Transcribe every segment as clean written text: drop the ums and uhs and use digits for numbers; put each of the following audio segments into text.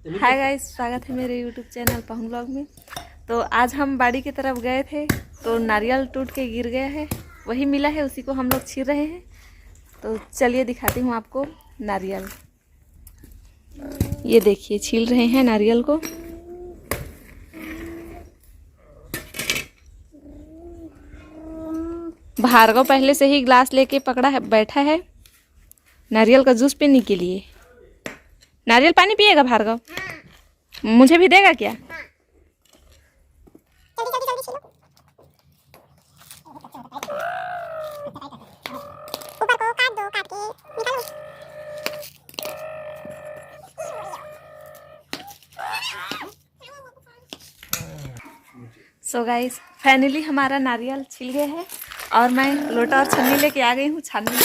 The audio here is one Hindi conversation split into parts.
हाय गाइस, स्वागत है मेरे यूट्यूब चैनल पहुन ब्लॉग में। तो आज हम बाड़ी की तरफ गए थे तो नारियल टूट के गिर गया है, वही मिला है, उसी को हम लोग छील रहे हैं। तो चलिए दिखाती हूँ आपको नारियल। ये देखिए, छील रहे हैं नारियल को। भार्गव पहले से ही ग्लास लेके पकड़ा है, बैठा है नारियल का जूस पीने के लिए। नारियल पानी पिएगा भार्गव? मुझे भी देगा क्या? ऊपर को काट दो, काट के निकालो। सो गाइस, फाइनली हमारा नारियल छिल गया है और मैं लोटा और छन्नी लेके आ गई हूँ छानने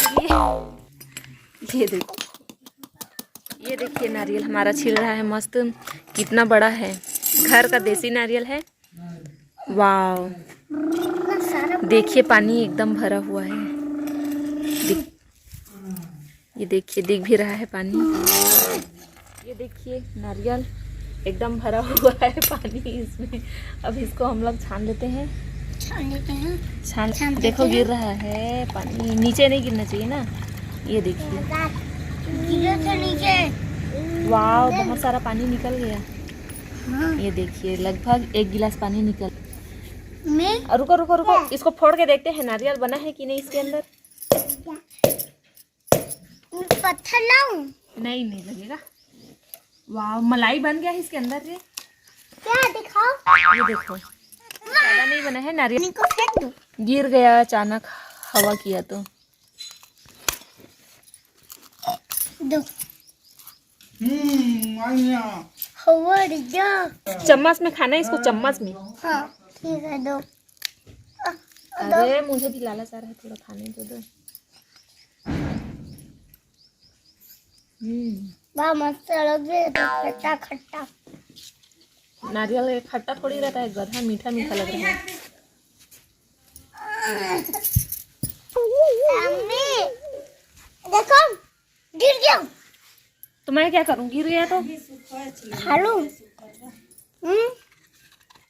के लिए। ये देखिए नारियल हमारा छिल रहा है मस्त। कितना बड़ा है, घर का देसी नारियल है। वाव, देखिए पानी एकदम भरा हुआ है। ये देखिए, दिख भी रहा है पानी। ये देखिए नारियल एकदम भरा हुआ है पानी इसमें। अब इसको हम लोग छान लेते हैं। छान देखो, गिर रहा है पानी, नीचे नहीं गिरना चाहिए ना। ये देखिए, वाव, बहुत सारा पानी निकल गया। ये देखिए, लगभग 1 गिलास पानी निकल। रुको रुको रुको, इसको फोड़ के देखते हैं नारियल बना है कि नहीं इसके अंदर। पत्थर लाऊं? नहीं लगेगा। वाव, मलाई बन गया है इसके अंदर। ये क्या दिखाओ? ये देखो, ज्यादा नहीं बना है नारियल। को फेंक दो। गिर गया अचानक, हवा किया तो। दो चम्मच में खाना है इसको, चम्मच में। हाँ ठीक है, दो। अरे मुझे भी लालच आ रहा है, थोड़ा खाने दो। वाह, मस्त लग रहा है, खट्टा खट्टा। नारियल खट्टा थोड़ी रहता है, गधा मीठा मीठा लग रहा है। देखो, गिर गया। तो मैं क्या करूं, गिर गया तो खा लूं?